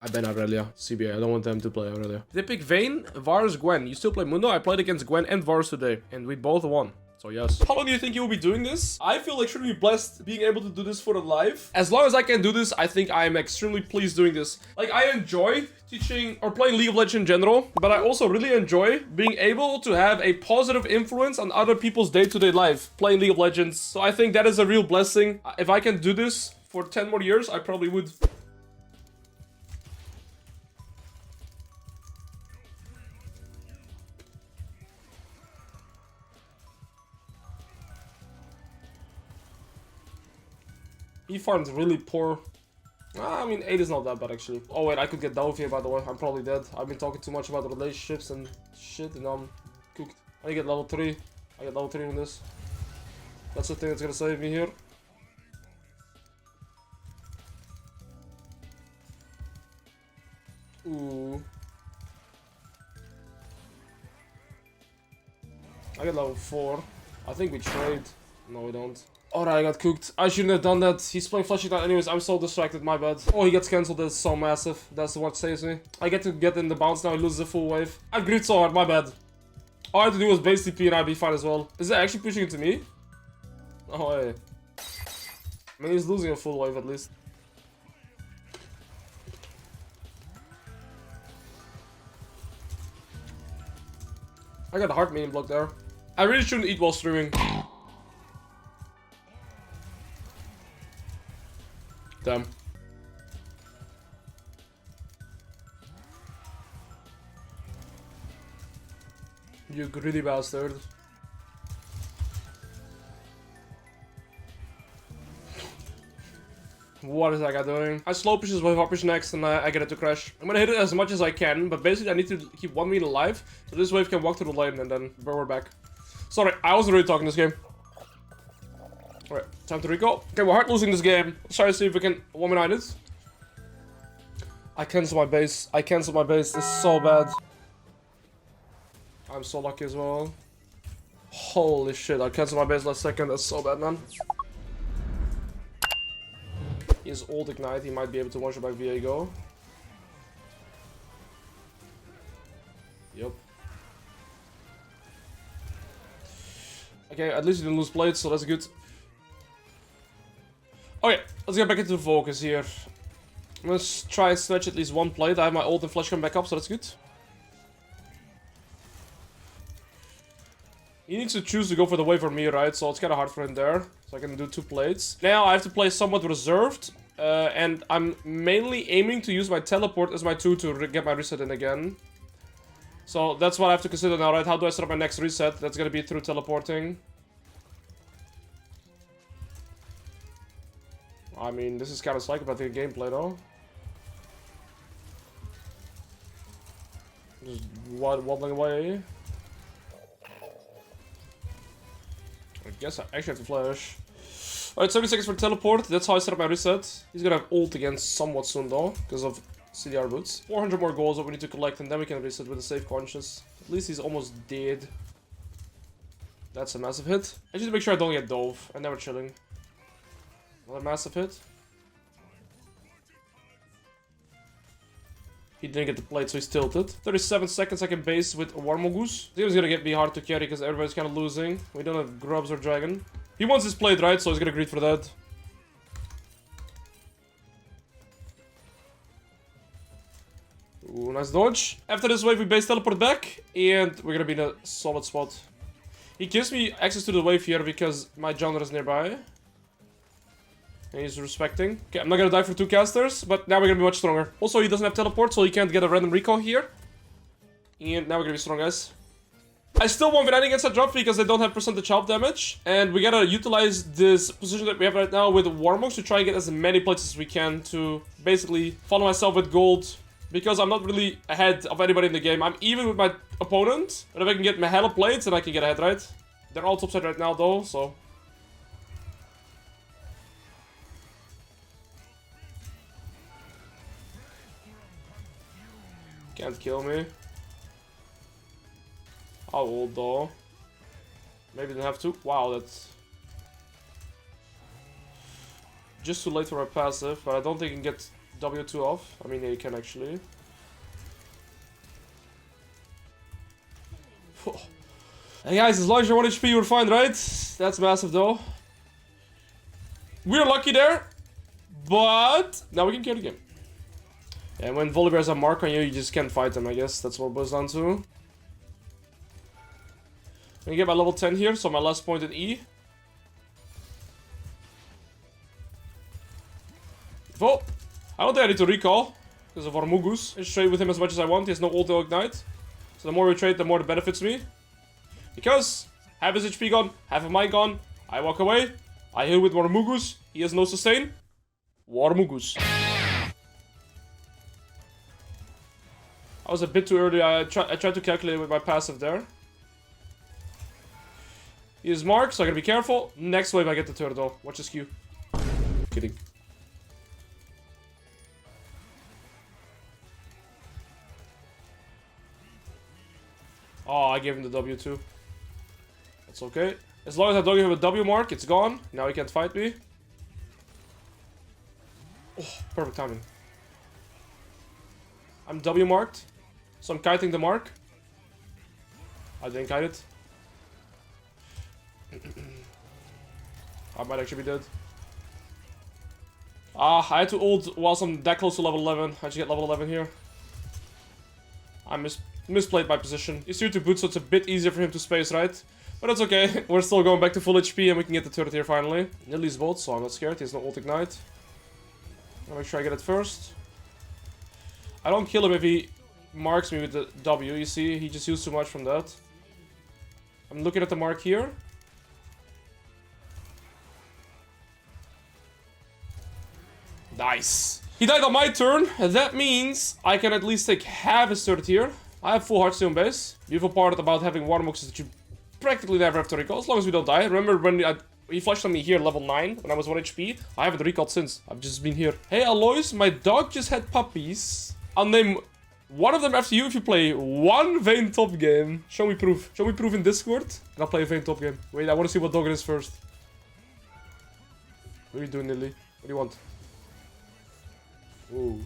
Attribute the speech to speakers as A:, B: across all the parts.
A: I ban Aurelia. CBA, I don't want them to play Aurelia. They pick Vayne, Varus, Gwen. You still play Mundo? I played against Gwen and Varus today, and we both won. So yes. How long do you think you will be doing this? I feel extremely blessed being able to do this for the live. As long as I can do this, I think I am extremely pleased doing this. Like, I enjoy teaching or playing League of Legends in general, but I also really enjoy being able to have a positive influence on other people's day-to-day life playing League of Legends. So I think that is a real blessing. If I can do this for 10 more years, I probably would. He farmed really poor. I mean, 8 is not that bad, actually. Oh, wait, I could get Dove here, by the way. I'm probably dead. I've been talking too much about relationships and shit, and now I'm cooked. I get level 3. I get level 3 on this. That's the thing that's gonna save me here. Ooh. I get level 4. I think we trade. No, we don't. Alright, I got cooked. I shouldn't have done that. He's playing flashing down anyways. I'm so distracted, my bad. Oh, he gets cancelled. That's so massive. That's what saves me. I get to get in the bounce now. He loses the full wave. I griefed so hard, my bad. All I had to do was base TP and I'd be fine as well. Is it actually pushing into me? Oh, hey. I mean, he's losing a full wave at least. I got a heart medium block there. I really shouldn't eat while streaming. Damn. You greedy bastard. What is that guy doing? I slow push his wave up next and I get it to crash. I'm gonna hit it as much as I can, but basically I need to keep 1 minute alive so this wave can walk through the lane and then we're back. Sorry, I wasn't really talking this game. Alright, time to recall. Okay, we're hard losing this game. Let's try to see if we can one-minute it. I cancel my base. I cancel my base. This is so bad. I'm so lucky as well. Holy shit, I canceled my base last second. That's so bad, man. He has ult ignite. He might be able to one-shot by Viego. Yep. Okay, at least he didn't lose plates, so that's good. Okay, let's get back into focus here. Let's try and snatch at least 1 plate. I have my ult and flash coming back up, so that's good. He needs to choose to go for the wave or me, right? So it's kind of hard for him there. So I can do 2 plates. Now I have to play somewhat reserved. And I'm mainly aiming to use my teleport as my 2 to get my reset in again. So that's what I have to consider now, right? How do I set up my next reset? That's gonna be through teleporting. I mean, this is kind of psychopathic gameplay, though. Just wobbling away. I guess I actually have to flash. Alright, 70 seconds for teleport. That's how I set up my reset. He's gonna have ult again somewhat soon, though, because of CDR boots. 400 more goals that we need to collect, and then we can reset with a safe conscious. At least he's almost dead. That's a massive hit. I just need to make sure I don't get dove, and then we're chilling. Another massive hit. He didn't get the plate, so he's tilted. 37 seconds I can base with Warmogs. This is gonna get me hard to carry because everybody's kind of losing. We don't have grubs or dragon. He wants his plate, right? So he's gonna greed for that. Ooh, nice dodge. After this wave, we base teleport back, and we're gonna be in a solid spot. He gives me access to the wave here because my jungler is nearby. And he's respecting. Okay, I'm not gonna die for 2 casters, but now we're gonna be much stronger. Also, he doesn't have teleport, so he can't get a random recall here. And now we're gonna be strong, guys. I still won't win against a drop because they don't have percentage health damage. And we gotta utilize this position that we have right now with Warmogs to try and get as many plates as we can to basically follow myself with gold. Because I'm not really ahead of anybody in the game. I'm even with my opponent. But if I can get my hella plates, then I can get ahead, right? They're all topside right now, though, so... Can't kill me. How old though? Maybe didn't have to. Wow, that's just too late for my passive, but I don't think I can get W2 off. I mean, yeah, you can actually. Hey guys, as long as you're 1 HP, you're fine, right? That's massive though. We're lucky there, but now we can carry the game. And when Volibear has a mark on you, you just can't fight them, I guess. That's what it boils down to. I'm gonna get my level 10 here, so my last point in E. Well, I don't think I need to recall, because of Warmogs. I just trade with him as much as I want. He has no ult or ignite. So the more we trade, the more it benefits me. Because half his HP gone, half of mine gone. I walk away. I heal with Warmogs. He has no sustain. Warmogs. I was a bit too early. I tried to calculate with my passive there. He is marked, so I gotta be careful. Next wave I get the turret though. Watch his Q. Kidding. Oh, I gave him the W too. That's okay. As long as I don't give him a W mark, it's gone. Now he can't fight me. Oh, perfect timing. I'm W marked. So I'm kiting the mark. I didn't kite it. I might actually be dead. I had to ult whilst I'm that close to level 11. I should get level 11 here. I misplayed my position. He's here to boot, so it's a bit easier for him to space, right? But that's okay. We're still going back to full HP and we can get the turret here finally. Nilly's bolt, so I'm not scared. He has no ult ignite. I'll make sure I get it first. I don't kill him if he marks me with the W, you see? He just used too much from that. I'm looking at the mark here. Nice. He died on my turn. That means I can at least take half his turret here. I have full Heartstone base. Beautiful part about having Warmogs is that you practically never have to recall, as long as we don't die. Remember when he flashed on me here, level 9, when I was 1 HP? I haven't recalled since. I've just been here. Hey Alois, my dog just had puppies. I'll name one of them after you if you play one Vayne top game. Show me proof. Show me proof in Discord, and I'll play a Vayne top game. Wait, I want to see what dog it is first. What are you doing, Nilly? What do you want? Ooh.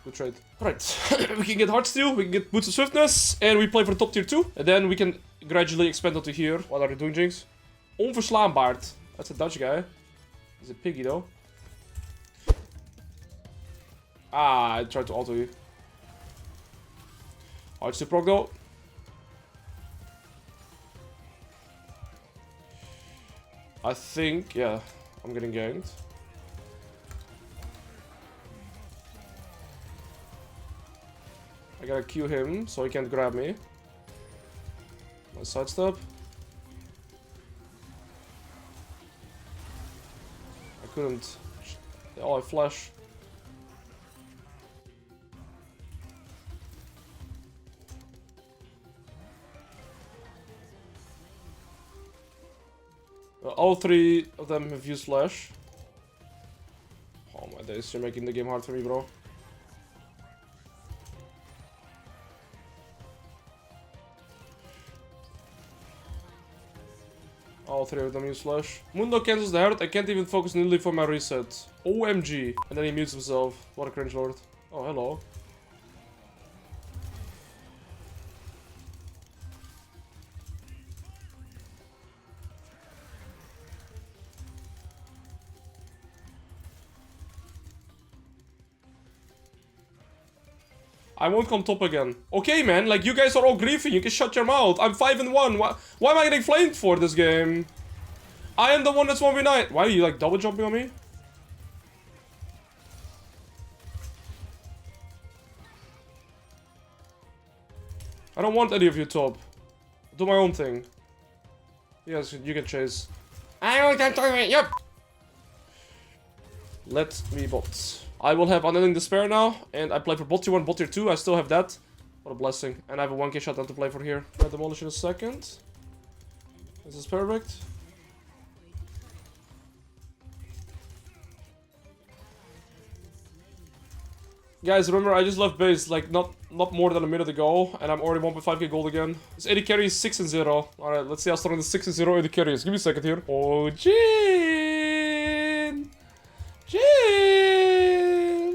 A: Good trade. Alright, we can get Heartsteel, we can get Boots of Swiftness, and we play for the top tier 2. And then we can gradually expand onto here. What are you doing, Jinx? Onverslaanbaard. That's a Dutch guy. He's a piggy, though. Ah, I tried to auto you. Heartsteel proc, though. I think, yeah, I'm getting ganked. I gotta Q him so he can't grab me. Nice sidestep. I couldn't. Oh, I flash. All three of them have used flash. Oh my days, you're making the game hard for me, bro. All three of them use flash. Mundo cancels the heart. I can't even focus nearly for my reset. OMG. And then he mutes himself. What a cringe lord. Oh, hello. I won't come top again. Okay, man, like, you guys are all griefing. You can shut your mouth. I'm 5-1. Why am I getting flamed for this game? I am the one that's 1v9. Why are you, like, double jumping on me? I don't want any of you top. I'll do my own thing. Yes, you can chase. I don't have to. Yep. Let me bot. I will have Unending Despair now, and I play for bot tier 1, bot tier 2. I still have that. What a blessing. And I have a 1k shutdown to play for here. I'll demolish in a second. This is perfect. Guys, remember, I just left base, like, not more than a minute ago, and I'm already 1.5k gold again. This AD carry is 6-0. Alright, let's see how strong the 6-0 AD carry is. Give me a second here. Oh, Jin! Jin!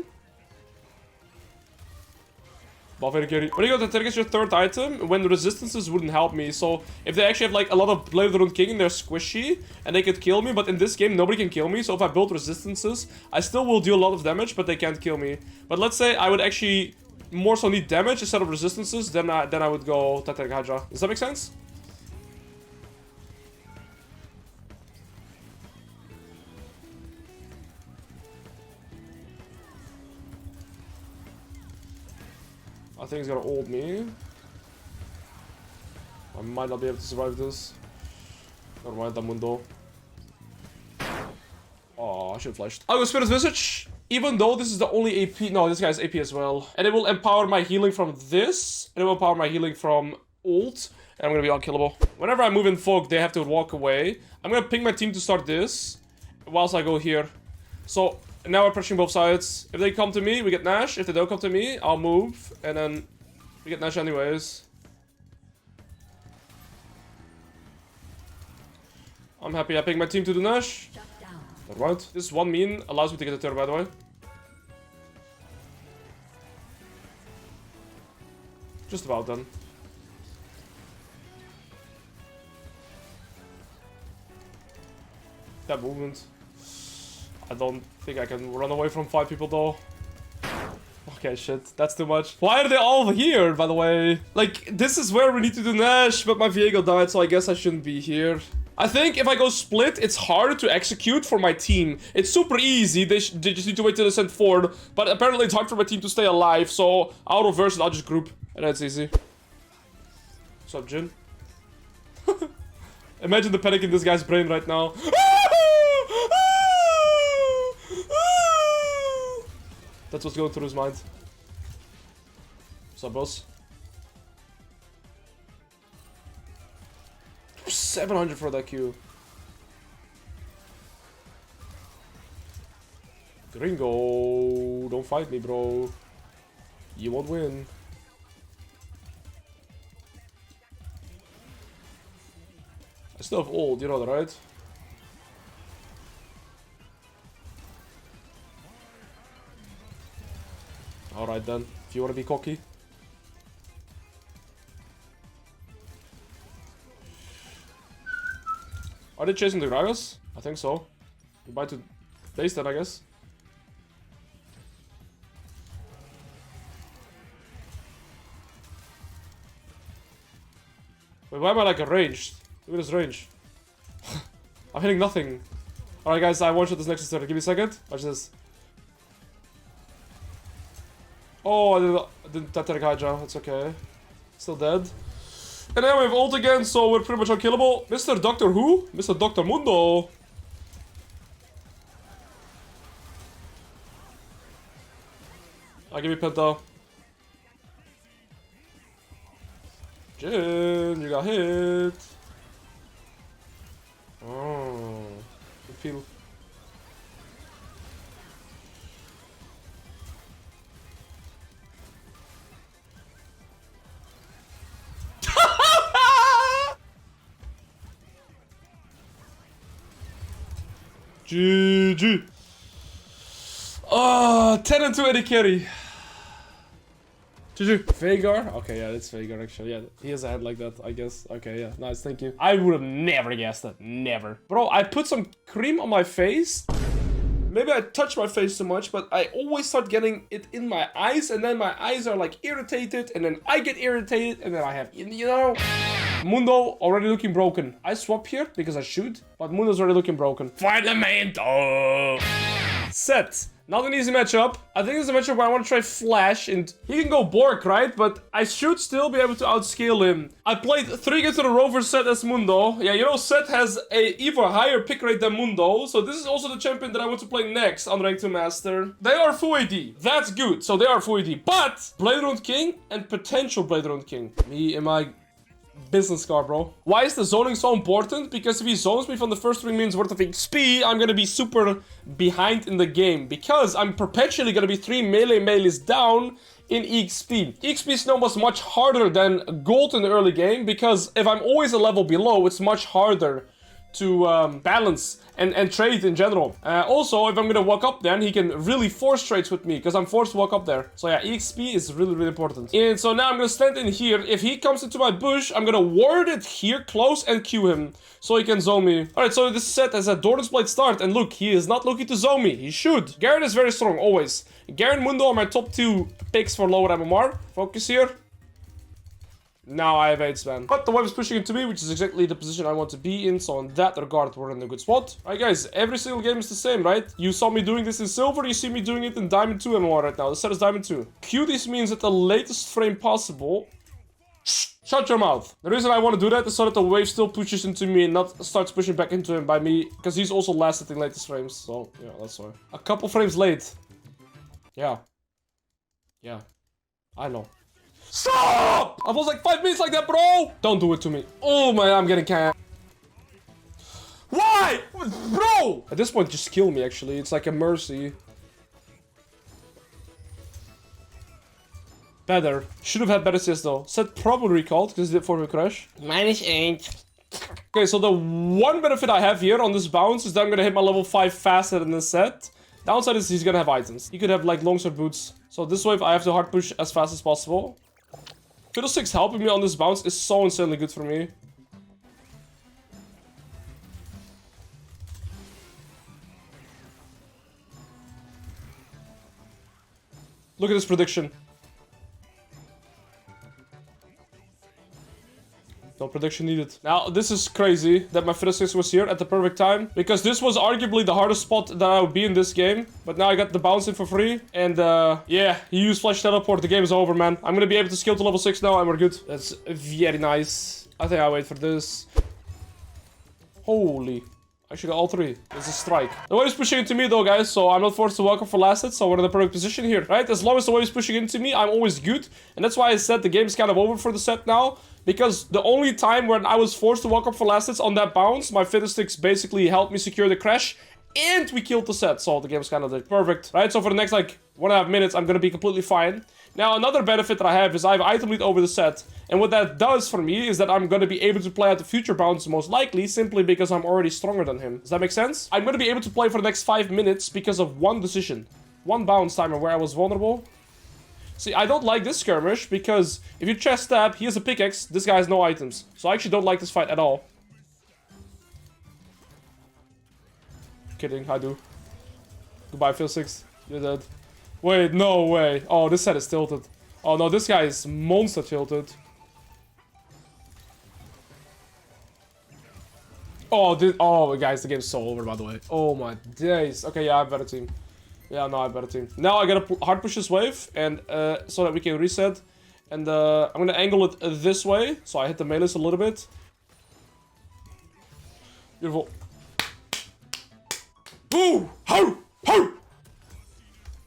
A: Buffet carry. When you go to target your third item, when resistances wouldn't help me. So if they actually have like a lot of Blade of the Ruined King and they're squishy and they could kill me, but in this game nobody can kill me. So if I build resistances, I still will do a lot of damage, but they can't kill me. But let's say I would actually more so need damage instead of resistances, then I would go Titanic Hydra. Does that make sense? I think he's gonna ult me. I might not be able to survive this. Never mind, the Mundo. Oh, I should have flashed. I'll go Spirit's Visage. Even though this is the only AP. No, this guy's AP as well. And it will empower my healing from this. And it will empower my healing from ult. And I'm gonna be unkillable. Whenever I move in Fog, they have to walk away. I'm gonna ping my team to start this. Whilst I go here. So now we're pushing both sides. If they come to me, we get Nash. If they don't come to me, I'll move. And then we get Nash anyways. I'm happy I pinged my team to the Nash. Alright. This one mean allows me to get a turret, by the way. Just about done. That movement. I don't think I can run away from 5 people though. Okay, shit. That's too much. Why are they all here, by the way? Like, this is where we need to do Nash, but my Viego died, so I guess I shouldn't be here. I think if I go split, it's harder to execute for my team. It's super easy. They just need to wait till they send forward. But apparently it's hard for my team to stay alive, so I'll reverse it. I'll just group. And that's easy. What's up, Jin? Imagine the panic in this guy's brain right now. That's what's going through his mind. What's up, boss? 700 for that Q. Gringo, don't fight me, bro. You won't win. I still have ult, you know that, right? Alright then, if you want to be cocky. Are they chasing the Gragas? I think so. We might to base that, I guess. Wait, why am I like ranged? Look at this range. I'm hitting nothing. Alright guys, I one-shot this next turn. Give me a second. Watch this. Oh, I didn't Titanic Hydra. That's okay. Still dead. And then we have ult again, so we're pretty much unkillable. Mr. Doctor Who? Mr. Dr. Mundo. I'll give me Penta. Jin, you got hit. Oh, good feel. GG. 10 and 2 Eddie carry. GG. Veigar? Okay, yeah, it's Veigar actually. Yeah, he has a head like that, I guess. Okay, yeah, nice, thank you. I would have never guessed that. Never. Bro, I put some cream on my face. Maybe I touch my face too much, but I always start getting it in my eyes, and then my eyes are like irritated, and then I get irritated, and then I have, you know. Mundo already looking broken. I swap here because I should, but Mundo's already looking broken. Fundamento! Sett. Not an easy matchup. I think it's a matchup where I want to try Flash, and he can go Bork, right? But I should still be able to outscale him. I played 3 games in a row for Sett as Mundo. Yeah, you know, Sett has a even higher pick rate than Mundo, so this is also the champion that I want to play next on Rank 2 Master. They are full AD. That's good, so they are full AD. But Blade Ruined King and potential Blade Ruined King. Me and my business card, bro. Why is the zoning so important? Because if he zones me from the first 3 minutes worth of XP, I'm gonna be super behind in the game. Because I'm perpetually gonna be 3 melees down in XP. XP Snow was much harder than Gold in the early game, because if I'm always a level below, it's much harder balance and trade in general. Also, if I'm gonna walk up then, he can really force trades with me, because I'm forced to walk up there. So yeah, EXP is really, really important. And so now I'm gonna stand in here. If he comes into my bush, I'm gonna ward it here close and Q him, so he can zone me. Alright, so this set has a Doran's Blade start, and look, he is not looking to zone me. He should. Garen is very strong, always. Garen and Mundo are my top 2 picks for lower MMR. Focus here. Now I have AIDS, man. But the wave is pushing into me, which is exactly the position I want to be in. So in that regard, we're in a good spot. Alright, guys, every single game is the same, right? You saw me doing this in silver, you see me doing it in Diamond 2 MMR right now. The set is Diamond 2. Q this means at the latest frame possible. Shut your mouth. The reason I want to do that is so that the wave still pushes into me and not starts pushing back into him by me. Because he's also last at the latest frames. So, yeah, that's why. A couple frames late. Yeah. Yeah. I know. Stop! I was like 5 minutes like that, bro! Don't do it to me. Oh man, I'm getting canned. Why? Bro! At this point, just kill me, actually. It's like a mercy. Better. Should have had better CS though. Sett probably recalled because he did forward crash. -8. Okay, so the one benefit I have here on this bounce is that I'm gonna hit my level 5 faster than the Sett. Downside is he's gonna have items. He could have like longsword boots. So this wave I have to hard push as fast as possible. Fiddlesticks helping me on this bounce is so insanely good for me. Look at this prediction. No prediction needed. Now, this is crazy that my Fiddlesticks was here at the perfect time, because this was arguably the hardest spot that I would be in this game. But now I got the bounce in for free. And, yeah, he used Flash Teleport. The game is over, man. I'm gonna be able to scale to level 6 now, and we're good. That's very nice. I think I'll wait for this. Holy. I should got all 3. It's a strike. The wave is pushing into me though, guys, so I'm not forced to walk up for last hit, so we're in the perfect position here, right? As long as the wave is pushing into me, I'm always good. And that's why I said the game's kind of over for the Sett now. Because the only time when I was forced to walk up for last hits on that bounce, my Fiddlesticks basically helped me secure the crash. And we killed the Sett, so the game's kind of perfect, right? So for the next, like, 1.5 minutes, I'm gonna be completely fine. Now, another benefit that I have is I have item lead over the Sett. And what that does for me is that I'm gonna be able to play out the future bounce most likely, simply because I'm already stronger than him. Does that make sense? I'm gonna be able to play for the next 5 minutes because of one decision. One bounce timer where I was vulnerable. See, I don't like this skirmish because if you chest stab, he has a pickaxe, this guy has no items. So I actually don't like this fight at all. Kidding, I do. Goodbye, Phil6. You're dead. Wait, no way. Oh, this set is tilted. Oh no, this guy is monster tilted. Oh, guys, the game's so over, by the way. Oh my days. Okay, yeah, I have a better team. Yeah, no, I have a better team. Now I gotta hard push this wave, and so that we can reset. And I'm gonna angle it this way, so I hit the melees a little bit. Beautiful. Boo! Ho! Ho!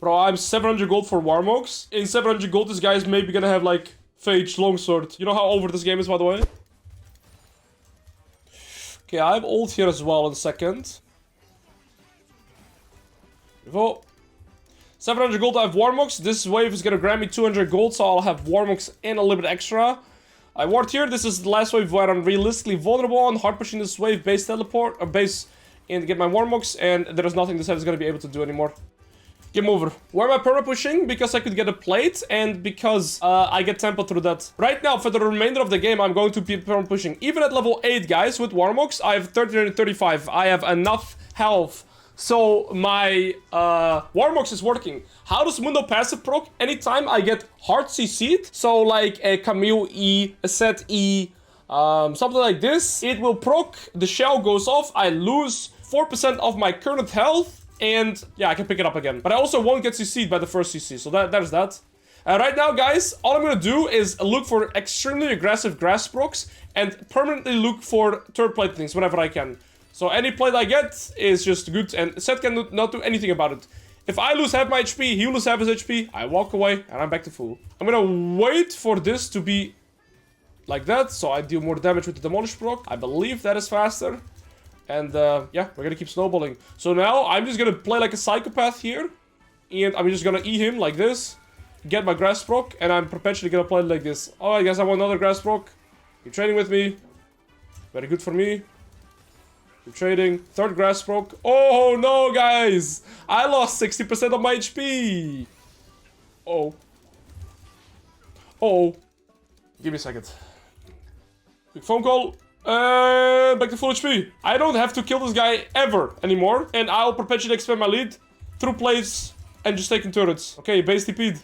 A: Bro, I'm 700 gold for Warmogs. In 700 gold, this guy is maybe gonna have, like, Phage Longsword. You know how over this game is, by the way? Okay, I have ult here as well in a second. Beautiful. 700 gold, I have Warmogs. This wave is gonna grant me 200 gold, so I'll have Warmogs and a little bit extra. I ward here. This is the last wave where I'm realistically vulnerable on. Hard pushing this wave, base teleport, or base, and get my Warmogs, and there is nothing this head is gonna be able to do anymore. Game over. Where am I perma pushing? Because I could get a plate and because I get tempo through that. Right now, for the remainder of the game, I'm going to be perma pushing. Even at level 8, guys, with Warmogs, I have 1335. I have enough health. So my Warmogs is working. How does Mundo passive proc? Anytime I get hard CC'd, so like a Camille E, a Sett E, something like this, it will proc, the shell goes off, I lose 4% of my current health, and yeah, I can pick it up again. But I also won't get CC'd by the first CC, so there's that. Right now, guys, all I'm gonna do is look for extremely aggressive grass procs and permanently look for third plate things whenever I can. So any plate I get is just good, and Sett can not do anything about it. If I lose half my HP, he loses half his HP, I walk away, and I'm back to full. I'm gonna wait for this to be like that, so I deal more damage with the Demolish proc. I believe that is faster. And yeah, we're gonna keep snowballing. So now I'm just gonna play like a psychopath here. And I'm just gonna E him like this. Get my grass proc. And I'm perpetually gonna play like this. Oh, I guess I want another grass proc. You're trading with me. Very good for me. We're trading. Third grass broke. Oh no, guys! I lost 60% of my HP! Oh. Oh. Give me a second. Quick phone call. Back to full HP. I don't have to kill this guy ever anymore. And I'll perpetually expand my lead through plays and just taking turrets. Okay, base TP'd.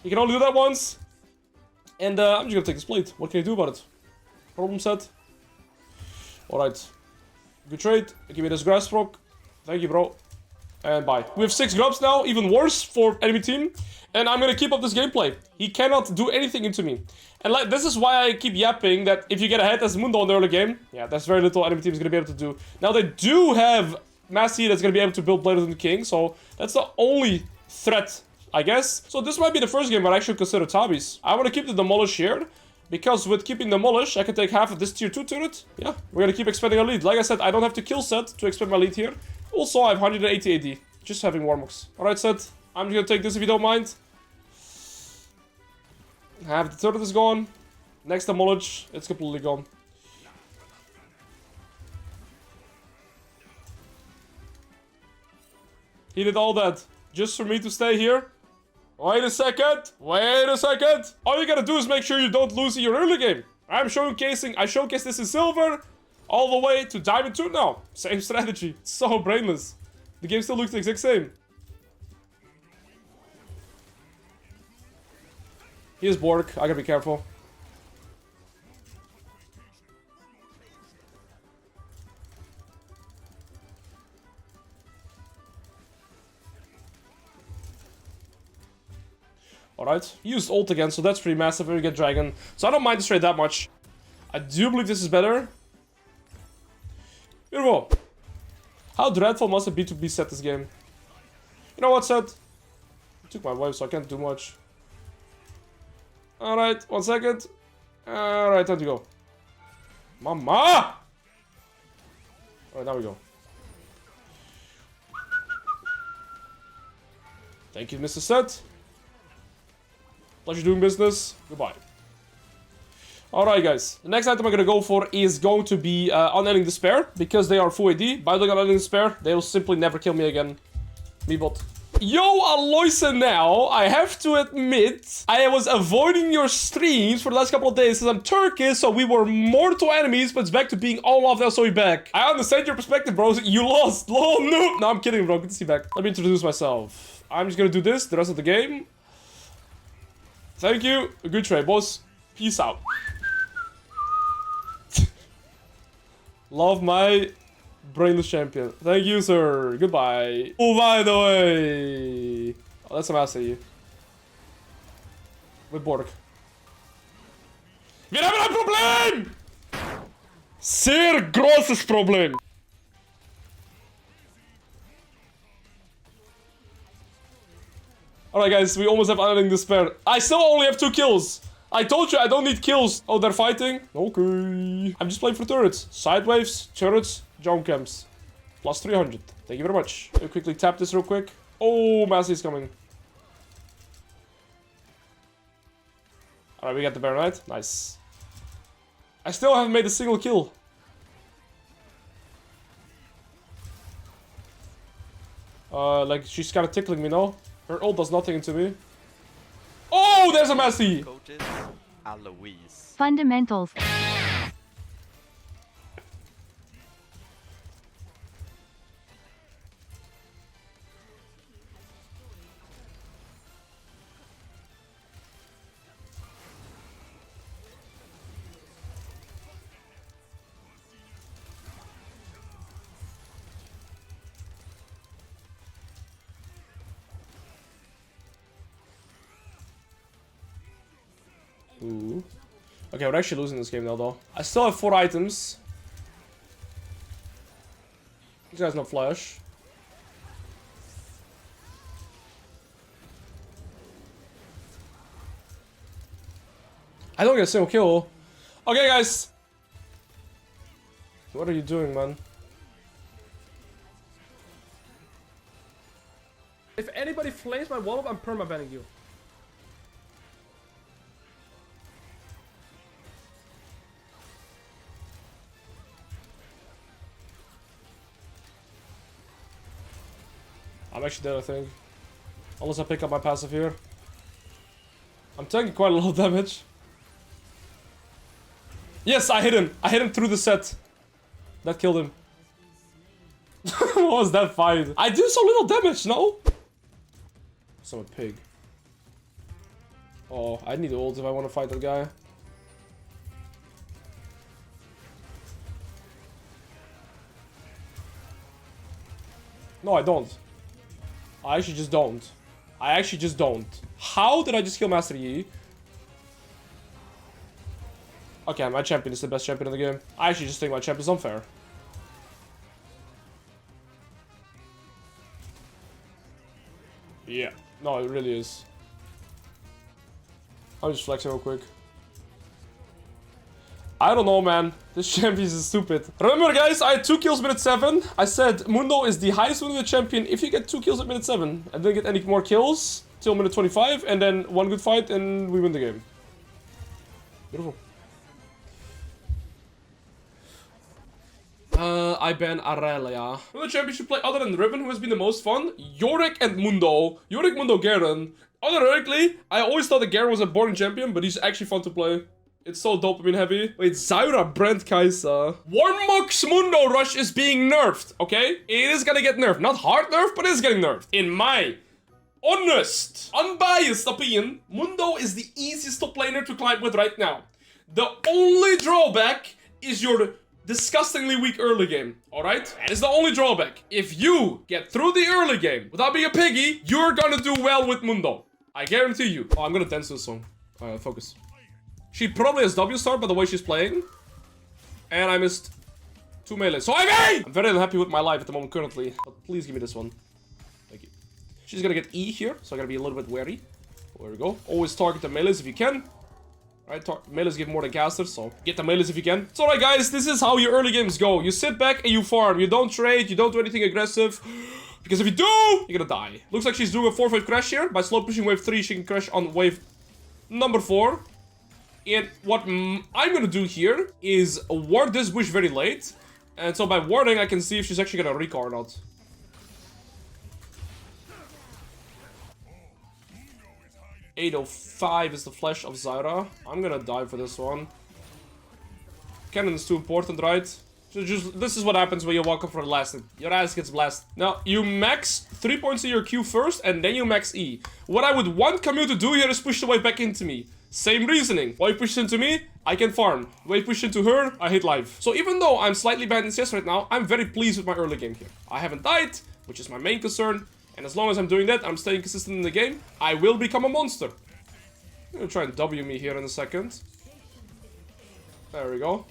A: You can only do that once. And I'm just gonna take this plate. What can you do about it? Problem set. Alright. Good trade. Give me this grass rock. Thank you, bro. And bye. We have 6 grubs now. Even worse for enemy team. And I'm gonna keep up this gameplay. He cannot do anything into me. And like, this is why I keep yapping that if you get ahead as Mundo in the early game, yeah, there's very little enemy team is gonna be able to do. Now they do have Massey that's gonna be able to build Blade of the King, so that's the only threat, I guess. So this might be the first game where I should consider Tabis. I want to keep the Demolish here, because with keeping Demolish, I can take half of this tier 2 turret. Yeah, we're gonna keep expanding our lead. Like I said, I don't have to kill Sett to expand my lead here. Also, I have 180 AD, just having Warmogs. Alright, Sett, I'm just gonna take this if you don't mind. Half the turret is gone. Next Demolish, it's completely gone. He did all that just for me to stay here. Wait a second. Wait a second. All you gotta do is make sure you don't lose in your early game. I showcase this in silver all the way to diamond 2 now. Same strategy. It's so brainless. The game still looks the exact same. He is Borg. I gotta be careful. Alright, he used ult again, so that's pretty massive when we get Dragon. So I don't mind this trade that much. I do believe this is better. Beautiful. How dreadful must it be to be Sett this game? You know what, Sett? I took my wife, so I can't do much. Alright, 1 second. Alright, time to go. Mama! Alright, now we go. Thank you, Mr. Sett. Pleasure doing business. Goodbye. Alright, guys. The next item I'm gonna go for is going to be Unending Despair. Because they are full AD. By doing Unending Despair, they will simply never kill me again. Me bot. Yo, Aloysa now. I have to admit, I was avoiding your streams for the last couple of days since I'm Turkish, so we were mortal enemies, but it's back to being all love, now so you're back. I understand your perspective, bro. You lost. Lol, no. No, I'm kidding, bro. Good to see you back. Let me introduce myself. I'm just gonna do this the rest of the game. Thank you. A good trade, boss. Peace out. Love my brainless champion. Thank you, sir. Goodbye. Oh, by the way. Oh, that's a mass at you. With Borg. Wir haben ein Problem! Sehr großes Problem. Alright, guys, we almost have Unending Despair. I still only have 2 kills. I told you I don't need kills. Oh, they're fighting? Okay. I'm just playing for turrets. Side waves, turrets, jump camps. Plus 300. Thank you very much. Let me quickly tap this real quick. Oh, Massey's coming. Alright, we got the Baron Knight. Nice. I still haven't made a single kill. Like, she's kind of tickling me now. Her ult does nothing to me. Oh, there's a Massey!
B: Fundamentals.
A: Ooh. Okay, we're actually losing this game now, though. I still have 4 items. This guy's not flash. I don't get a single kill. Okay, guys. What are you doing, man? If anybody flames my wall up, I'm perma-banning you. I'm actually dead, I think. Unless I pick up my passive here. I'm taking quite a lot of damage. Yes, I hit him. I hit him through the Sett. That killed him. What was that fight? I do so little damage, no? So I'm a pig. Oh, I need ult if I want to fight that guy. No, I don't. I actually just don't. I actually just don't. How did I just kill Master Yi? Okay, my champion is the best champion in the game. I actually just think my champion is unfair. Yeah. No, it really is. I'm just flexing real quick. I don't know, man. This champion is stupid. Remember, guys, I had 2 kills minute 7. I said Mundo is the highest winning champion if you get 2 kills at minute 7. And then get any more kills till minute 25. And then 1 good fight and we win the game. Beautiful. I ban Aurelia. Another champion should play other than Ribbon, who has been the most fun? Yorick and Mundo. Yorick, Mundo, Garen. Unironically, I always thought that Garen was a boring champion, but he's actually fun to play. It's so dopamine heavy. Wait, Zyra, Brent, Kai'Sa. Warmogs Mundo Rush is being nerfed, okay? It is gonna get nerfed. Not hard nerfed, but it is getting nerfed. In my honest, unbiased opinion, Mundo is the easiest top laner to climb with right now. The only drawback is your disgustingly weak early game, alright? That is the only drawback. If you get through the early game without being a piggy, you're gonna do well with Mundo. I guarantee you. Oh, I'm gonna dance this song. Focus. She probably has W star by the way she's playing. And I missed 2 melee. So I'm very unhappy with my life at the moment currently. But please give me this one. Thank you. She's gonna get E here, so I gotta be a little bit wary. There we go. Always target the melees if you can. Right, melees give more than casters, so get the melees if you can. It's alright, guys, this is how your early games go. You sit back and you farm. You don't trade, you don't do anything aggressive. Because if you do, you're gonna die. Looks like she's doing a 4-wave crash here. By slow pushing wave 3, she can crash on wave number 4. And what I'm gonna do here is ward this bush very late. And so by warding, I can see if she's actually gonna recall or not. .805 is the flash of Zyra. I'm gonna die for this one. Cannon is too important, right? So just this is what happens when you walk up for the last hit. Your ass gets blasted. Now, you max 3 points in your Q first, and then you max E. What I would want Camille to do here is push the wave back into me. Same reasoning. Wave pushes into me, I can farm. Wave pushes into her, I hit live. So even though I'm slightly behind in CS right now, I'm very pleased with my early game here. I haven't died, which is my main concern. And as long as I'm doing that, I'm staying consistent in the game, I will become a monster. I'm gonna try and W me here in a second. There we go.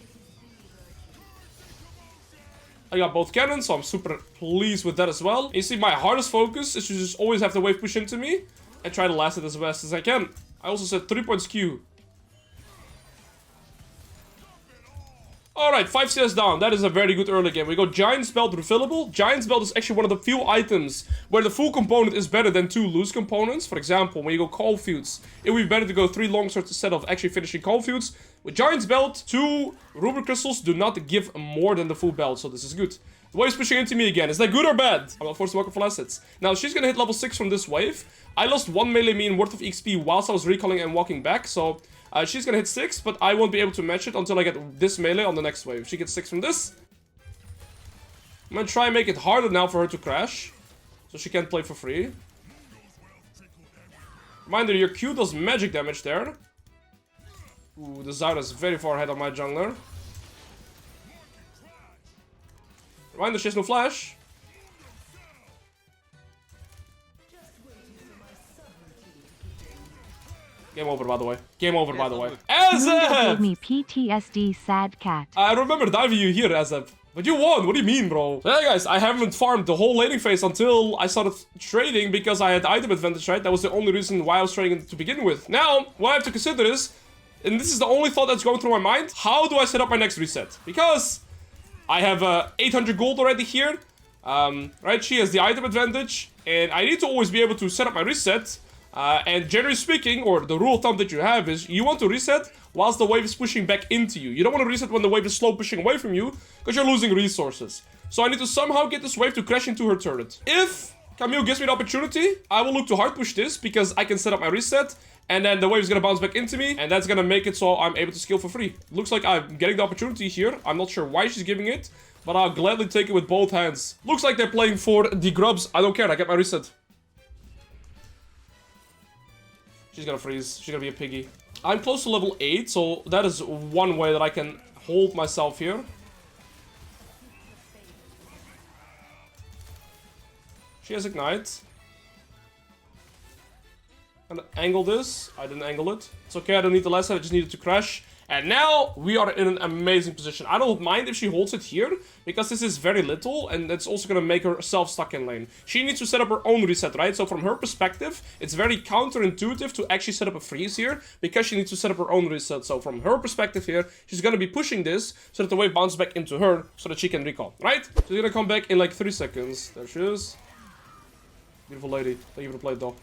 A: I got both cannons, so I'm super pleased with that as well. And you see, my hardest focus is to just always have the wave push into me and try to last it as best as I can. I also said 3 points Q. Alright, 5 CS down. That is a very good early game. We go Giant's Belt refillable. Giant's Belt is actually one of the few items where the full component is better than 2 loose components. For example, when you go Call Feuds, it would be better to go 3 long swords instead of actually finishing Call Feuds. With Giant's Belt, 2 Ruby Crystals do not give more than the full belt, so this is good. The wave's pushing into me again. Is that good or bad? I'm not forced to walk up for last hits. Now, she's gonna hit level 6 from this wave. I lost 1 melee mean worth of XP whilst I was recalling and walking back, so she's gonna hit 6, but I won't be able to match it until I get this melee on the next wave. She gets 6 from this. I'm gonna try and make it harder now for her to crash, so she can't play for free. Reminder, your Q does magic damage there. Ooh, the Zyra is very far ahead of my jungler. Reminder, she has no flash. Game over, by the way. Game over, by the way. Azef!
B: Gave me PTSD, sad cat.
A: I remember diving you here, Azef. But you won. What do you mean, bro? Yeah, guys, I haven't farmed the whole laning phase until I started trading because I had item advantage, right? That was the only reason why I was trading to begin with. Now, what I have to consider is, and this is the only thought that's going through my mind, how do I set up my next reset? Because I have 800 gold already here. Right, she has the item advantage, and I need to always be able to set up my reset. And generally speaking, or the rule of thumb that you have is, you want to reset whilst the wave is pushing back into you. You don't want to reset when the wave is slow pushing away from you, because you're losing resources. So I need to somehow get this wave to crash into her turret. If Camille gives me the opportunity, I will look to hard push this because I can set up my reset. And then the wave is gonna bounce back into me. And that's gonna make it so I'm able to scale for free. Looks like I'm getting the opportunity here. I'm not sure why she's giving it. But I'll gladly take it with both hands. Looks like they're playing for the grubs. I don't care. I get my reset. She's gonna freeze. She's gonna be a piggy. I'm close to level 8. So that is one way that I can hold myself here. She has Ignite. And angle this. I didn't angle it. It's okay, I don't need the last set, I just needed to crash. And now we are in an amazing position. I don't mind if she holds it here, because this is very little, and it's also gonna make herself stuck in lane. She needs to set up her own reset, right? So from her perspective, it's very counterintuitive to actually set up a freeze here, because she needs to set up her own reset. So from her perspective here, she's gonna be pushing this, so that the wave bounces back into her, so that she can recall, right? She's gonna come back in like 3 seconds. There she is. Beautiful lady. Thank you for the play, though.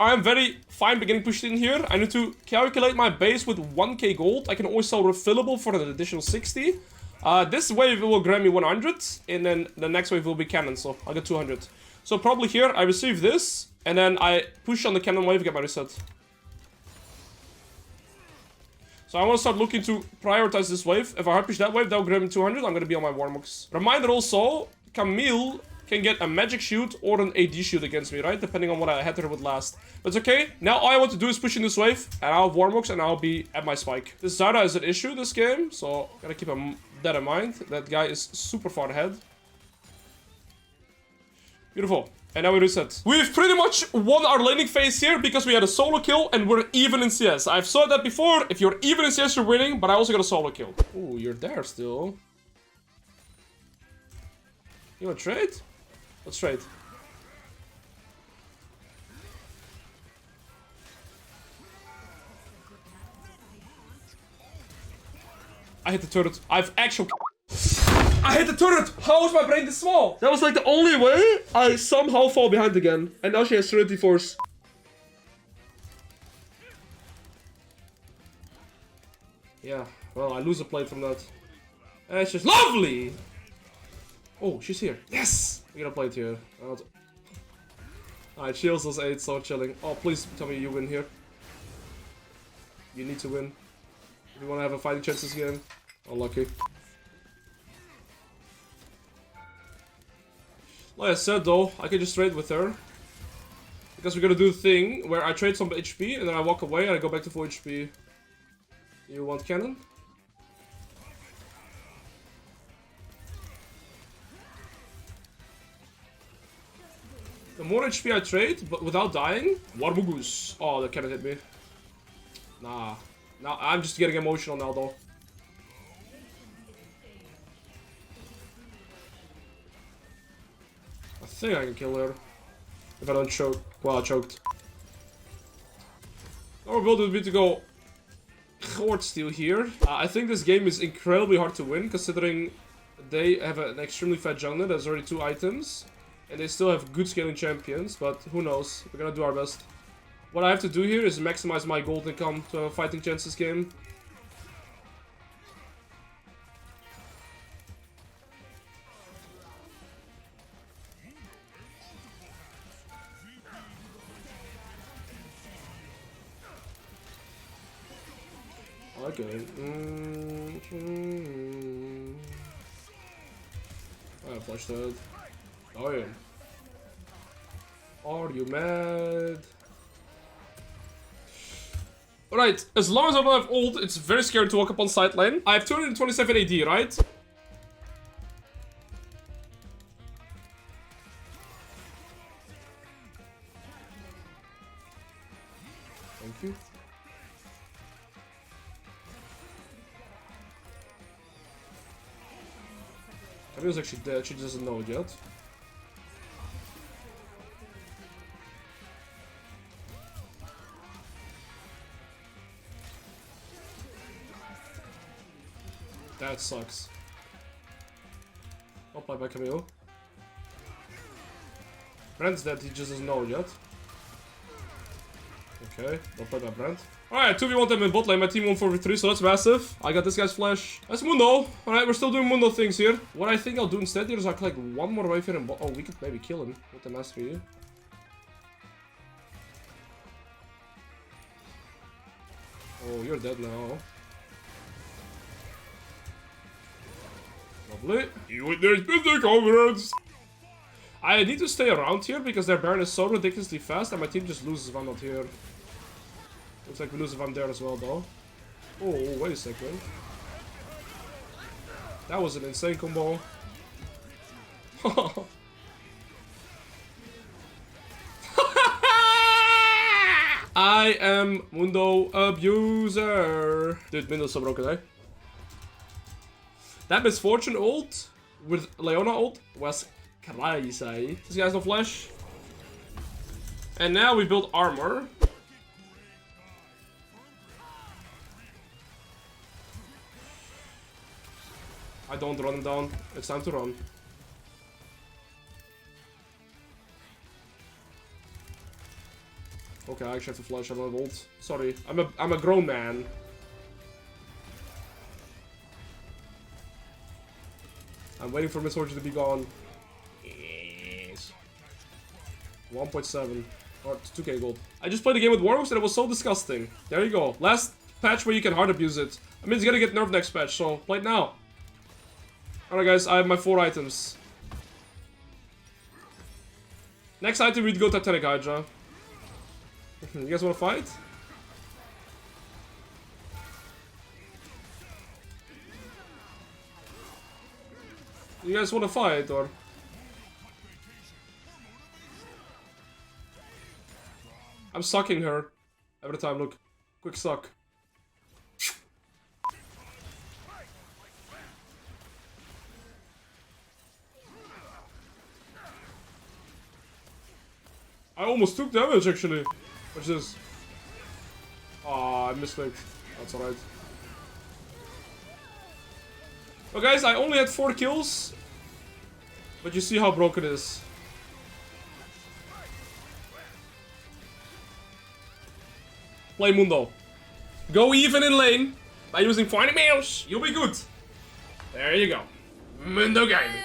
A: I am very fine beginning pushed in here. I need to calculate my base with 1k gold. I can always sell refillable for an additional 60. This wave will grant me 100. And then the next wave will be cannon, so I'll get 200. So probably here, I receive this. And then I push on the cannon wave, get my reset. So I want to start looking to prioritize this wave. If I hard push that wave, that will grant me 200. I'm going to be on my Warmogs. Reminder also, Camille can get a magic shield or an AD shield against me, right? Depending on what I had her with last. But it's okay. Now all I want to do is push in this wave, and I'll have Warmogs, and I'll be at my spike. This Zara is an issue this game, so gotta keep that in mind. That guy is super far ahead. Beautiful. And now we reset. We've pretty much won our laning phase here because we had a solo kill and we're even in CS. I've saw that before. If you're even in CS, you're winning, but I also got a solo kill. Ooh, you're there still. You wanna trade? Let's trade. I hit the turret. I hit the turret! How is my brain this small? That was like the only way I somehow fall behind again. And now she has Serenity Force. Yeah, well, I lose a plate from that. And it's just lovely! Oh, she's here. Yes! We gotta play it here. Alright, shields those 8, so chilling. Oh, please tell me you win here. You need to win. If you wanna have a fighting chance this game. Unlucky. Like I said though, I can just trade with her. Because we're gonna do the thing where I trade some HP and then I walk away and I go back to full HP. You want cannon? The more HP I trade, but without dying, Warmogs. Oh, that cannon hit me. Nah. Nah, I'm just getting emotional now though. I think I can kill her. If I don't choke. Well, I choked. Our build would be to go Horde Steal here. I think this game is incredibly hard to win, considering they have an extremely fat jungler. There's already 2 items. And they still have good scaling champions, but who knows? We're gonna do our best. What I have to do here is maximize my gold income to have a fighting chance this game. Okay. I flashed that. Oh yeah. Are you mad? Alright, as long as I don't have ult, it's very scary to walk up on side lane. I have 227 AD, right? Thank you. Camille's actually dead, she doesn't know it yet. That sucks. I'll play by Camille. Brand's dead, he just doesn't know it yet. Okay, don't play that brand. Alright, 2v1 them in bot lane. My team won 4v3, so that's massive. I got this guy's flash. That's Mundo. Alright, we're still doing Mundo things here. What I think I'll do instead here is I'll collect one more wave here in bot. Oh, we could maybe kill him with the Master E. Oh, you're dead now. Lovely. You witness the conference. I need to stay around here because their Baron is so ridiculously fast and my team just loses if I'm not here. Looks like we lose if I'm there as well, though. Oh, wait a second. That was an insane combo. I am Mundo Abuser. Dude, Mundo's so broken, eh? That Misfortune ult with Leona ult was crazy. This guy's no flash. And now we build armor. I don't run him down. It's time to run. Okay, I actually have to flash. I don't have ult. Sorry, I'm a grown man. I'm waiting for Misfortune to be gone. Yes. 1.7 or 2k gold. I just played a game with Warmogs and it was so disgusting. There you go. Last patch where you can hard abuse it. I mean, it's gonna get nerfed next patch, so play it now. Alright guys, I have my 4 items. Next item, we'd go Titanic Hydra. You guys wanna fight? You guys wanna fight, or? I'm sucking her. Every time, look. Quick suck. I almost took damage, actually. What's this? Ah, I misclicked. That's alright. Well, guys, I only had 4 kills. But you see how broken it is. Play Mundo. Go even in lane by using 40 mouse. You'll be good. There you go. Mundo Gaming.